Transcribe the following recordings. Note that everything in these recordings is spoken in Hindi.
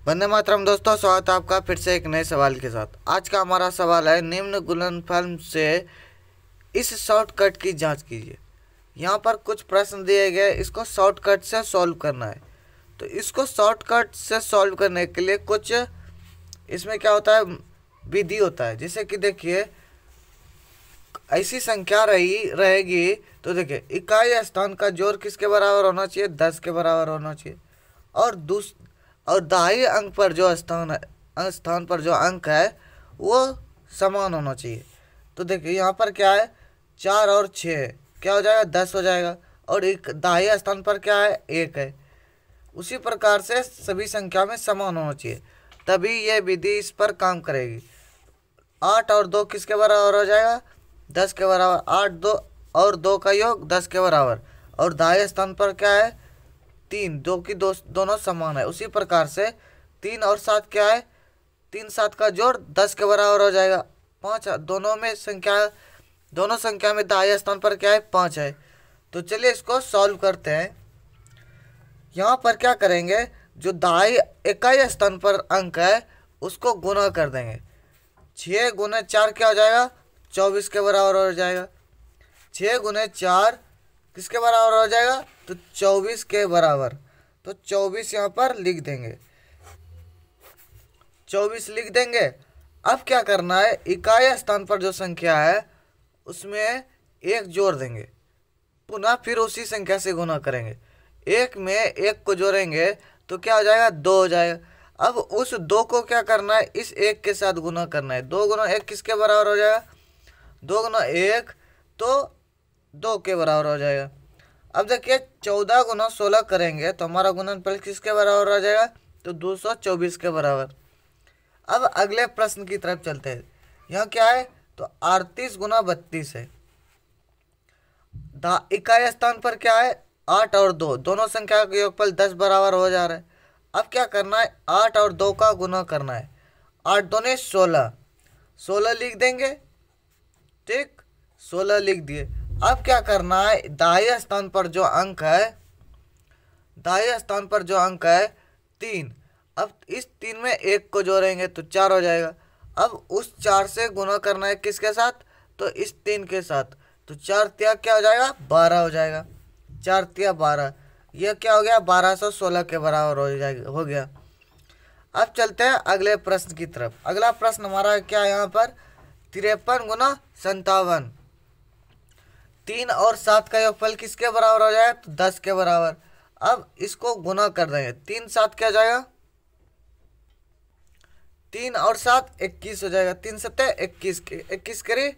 वंदे मातरम दोस्तों, स्वागत है आपका फिर से एक नए सवाल के साथ। आज का हमारा सवाल है, निम्न गुणनफल से इस शॉर्टकट की जांच कीजिए। यहाँ पर कुछ प्रश्न दिए गए, इसको शॉर्टकट से सॉल्व करना है। तो इसको शॉर्टकट से सॉल्व करने के लिए कुछ इसमें क्या होता है, विधि होता है। जैसे कि देखिए, ऐसी संख्या रहेगी तो देखिए, इकाई स्थान का जोड़ किसके बराबर होना चाहिए, 10 के बराबर होना चाहिए। और दाहिने अंक पर जो स्थान पर जो अंक है वो समान होना चाहिए। तो देखिए यहाँ पर क्या है, 4 और 6 क्या हो जाएगा, 10 हो जाएगा। और एक दाहिने स्थान पर क्या है, 1 है। उसी प्रकार से सभी संख्या में समान होना चाहिए, तभी यह विधि इस पर काम करेगी। 8 और 2 किसके बराबर हो जाएगा, 10 के बराबर। 8 2 और 2 का योग 10 के बराबर। और दाहिने स्थान पर क्या है, 3, 2 की दोनों समान है। उसी प्रकार से 3 और 7 क्या है, 3 7 का जोड़ 10 के बराबर हो जाएगा। 5 दोनों संख्या में दाहिने स्थान पर क्या है, 5 है। तो चलिए इसको सॉल्व करते हैं। यहाँ पर क्या करेंगे, जो दाहिने इकाई स्थान पर अंक है उसको गुना कर देंगे। 6 गुने 4 क्या हो जाएगा, 24 के बराबर हो जाएगा। 6 गुने 4 किसके बराबर हो जाएगा, तो 24 के बराबर। तो 24 यहाँ पर लिख देंगे, 24 लिख देंगे। अब क्या करना है, इकाई स्थान पर जो संख्या है उसमें 1 जोड़ देंगे, पुनः फिर उसी संख्या से गुना करेंगे। 1 में 1 को जोड़ेंगे तो क्या हो जाएगा, 2 हो जाएगा। अब उस 2 को क्या करना है, इस 1 के साथ गुना करना है। 2 गुना 1 किसके बराबर हो जाएगा, 2 गुना 1 तो 2 के बराबर हो जाएगा। अब देखिए 14 गुना 16 करेंगे तो हमारा गुणनफल किसके बराबर हो जाएगा, तो 224 के बराबर। अब अगले प्रश्न की तरफ चलते हैं। यहाँ क्या है, तो 38 गुना 32 है। इकाई स्थान पर क्या है, 8 और 2 दोनों संख्या का योगफल 10 बराबर हो जा रहा है। अब क्या करना है, 8 और 2 का गुना करना है। 8 दूने 16, 16 लिख देंगे, ठीक, 16 लिख दिए। अब क्या करना है, दाहिने स्थान पर जो अंक है 3। अब इस 3 में 1 को जोड़ेंगे तो 4 हो जाएगा। अब उस 4 से गुना करना है किसके साथ, तो इस 3 के साथ। तो 4 तिया क्या हो जाएगा, 12 हो जाएगा। 4 तिया 12, यह क्या हो गया, 1216 के बराबर हो गया। अब चलते हैं अगले प्रश्न की तरफ। अगला प्रश्न हमारा क्या है, यहाँ पर 53 गुना 57। 3 और 7 का योगफल किसके बराबर हो जाएगा, तो 10 के बराबर। अब इसको गुना कर देंगे, 3 7 क्या हो जाएगा, 3 और 7 21 हो जाएगा। 3 7 21 करिए,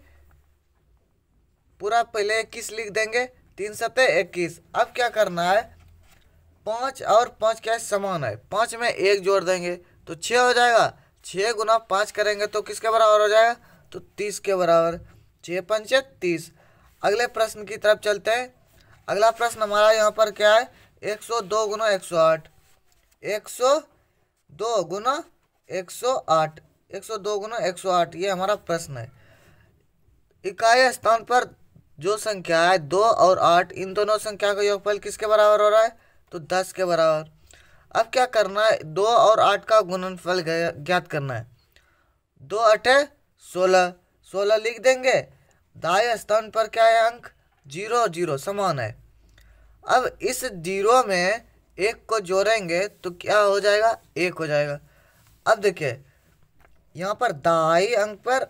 पूरा पहले 21 लिख देंगे, 3 7 21। अब क्या करना है, 5 और 5 क्या है, समान है। 5 में 1 जोड़ देंगे तो 6 हो जाएगा। 6 गुना 5 करेंगे तो किसके बराबर हो जाएगा, तो 30 के बराबर। 6 पंचे 30। अगले प्रश्न की तरफ चलते हैं। अगला प्रश्न हमारा यहाँ पर क्या है, 102 गुना 108। 102 गुना 108, 102 गुना 108, ये हमारा प्रश्न है। इकाई स्थान पर जो संख्या है 2 और 8, इन दोनों संख्या का योगफल किसके बराबर हो रहा है, तो 10 के बराबर। अब क्या करना है, 2 और 8 का गुणनफल ज्ञात करना है। 2 8 16, 16 लिख देंगे। दाएं स्थान पर क्या है, अंक 0 0 समान है। अब इस 0 में 1 को जोड़ेंगे तो क्या हो जाएगा, 1 हो जाएगा। अब देखिए यहाँ पर दाई अंक पर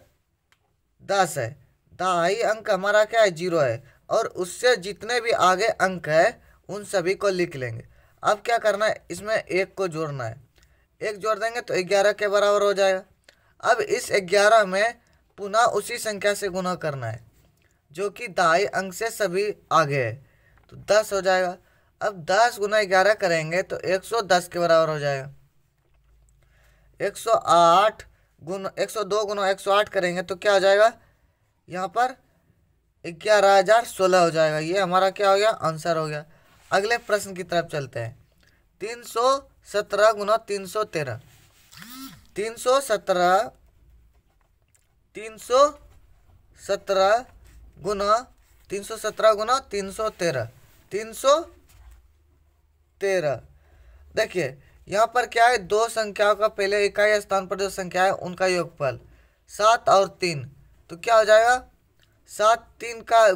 10 है, दाई अंक हमारा क्या है, 0 है। और उससे जितने भी आगे अंक है उन सभी को लिख लेंगे। अब क्या करना है, इसमें 1 को जोड़ना है। 1 जोड़ देंगे तो 11 के बराबर हो जाएगा। अब इस 11 में पुनः उसी संख्या से गुना करना है जो कि दाएं अंक से सभी आगे है, तो 10 हो जाएगा। अब 10 गुना 11 करेंगे तो 110 के बराबर हो जाएगा। 102 गुना 108 करेंगे तो क्या हो जाएगा, यहाँ पर 11,016 हो जाएगा। ये हमारा क्या हो गया, आंसर हो गया। अगले प्रश्न की तरफ चलते हैं। 317 गुना 313। 317 गुना 313। 313, देखिए यहाँ पर क्या है, दो संख्याओं का पहले इकाई स्थान पर जो संख्या है उनका योगफल 7 और 3, तो क्या हो जाएगा 7 3 का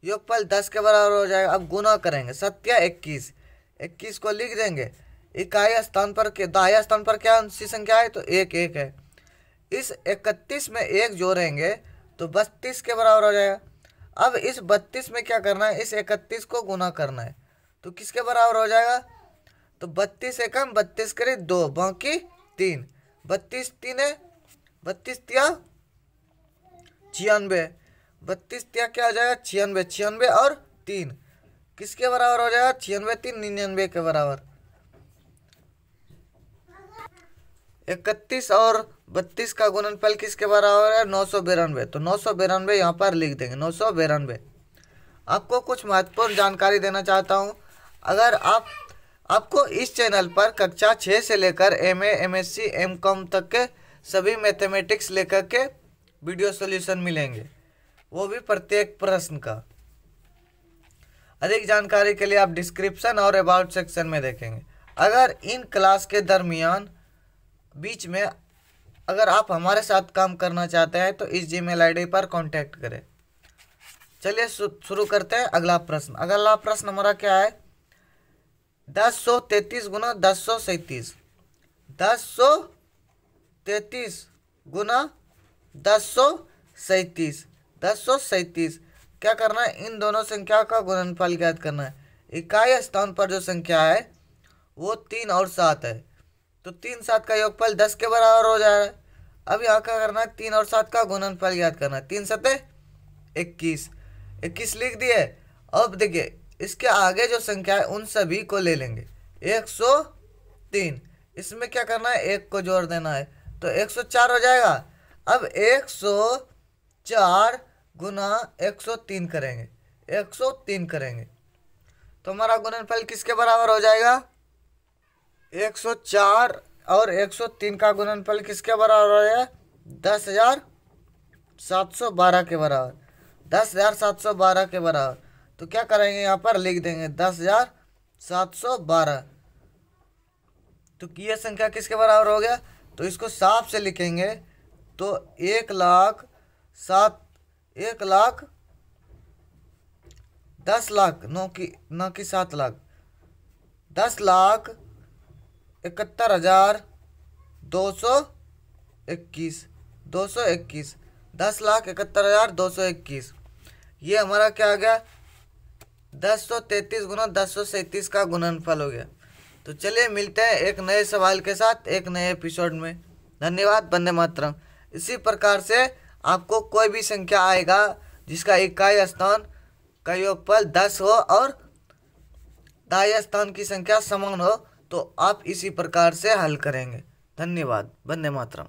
योगफल 10 के बराबर हो जाएगा। अब गुना करेंगे 7 या 21, 21 को लिख देंगे, इकाई स्थान पर के दाहिने स्थान पर क्या सी संख्या है, तो 1 1 है। इस 31 में 1 जोड़ेंगे तो 32 के बराबर हो जाएगा। अब इस 32 में क्या करना है, इस 31 को गुना करना है, तो किसके बराबर हो जाएगा, तो 32 एकम 32 करे 2 बाकी 3, 32 3 है, 32 तिया 96, 32 तिया क्या हो जाएगा 96, 96 और 3 किसके बराबर हो जाएगा, 96 3 99 के बराबर। 31 और 32 का गुणनफल किसके बराबर है, 992, तो 992 यहाँ पर लिख देंगे 992। आपको कुछ महत्वपूर्ण जानकारी देना चाहता हूँ, अगर आपको इस चैनल पर कक्षा 6 से लेकर MA MSc MCOM तक के सभी मैथमेटिक्स लेकर के वीडियो सॉल्यूशन मिलेंगे, वो भी प्रत्येक प्रश्न का। अधिक जानकारी के लिए आप डिस्क्रिप्शन और अबाउट सेक्शन में देखेंगे। अगर इन क्लास के दरमियान बीच में अगर आप हमारे साथ काम करना चाहते हैं तो इस जीमेल आईडी पर कांटेक्ट करें। चलिए शुरू करते हैं। अगला प्रश्न हमारा क्या है, 1033 गुना 1037, 1033 गुना 1037, 1037 क्या करना है, इन दोनों संख्या का गुणनफल ज्ञात करना है। इकाई स्थान पर जो संख्या है वो 3 और 7 है, तो 3 7 का योगफल 10 के बराबर हो जाएगा। अब यहाँ क्या करना है, 3 और 7 का गुणनफल ज्ञात करना है। 3 7 21, 21 लिख दिए। अब देखिए इसके आगे जो संख्या है उन सभी को ले लेंगे, 103, इसमें क्या करना है, 1 को जोड़ देना है, तो 104 हो जाएगा। अब 104 गुना 103 करेंगे, 103 करेंगे तो हमारा गुणनफल किसके बराबर हो जाएगा, 104 और 103 का गुणनफल किसके बराबर हो जाएगा, 10,712 के बराबर, 10,712 के बराबर। तो क्या करेंगे, यहाँ पर लिख देंगे 10,712। तो ये संख्या किसके बराबर हो गया, तो इसको साफ से लिखेंगे तो 10 लाख न कि 7 लाख, 10,71,221, 10,71,221। ये हमारा क्या आ गया, 1033 गुना 1037 का गुणनफल हो गया। तो चलिए मिलते हैं एक नए सवाल के साथ एक नए एपिसोड में। धन्यवाद। वंदे मातरम। इसी प्रकार से आपको कोई भी संख्या आएगा जिसका इकाई स्थान का योगफल 10 हो और दाहिने स्थान की संख्या समान हो, तो आप इसी प्रकार से हल करेंगे। धन्यवाद। वंदे मातरम।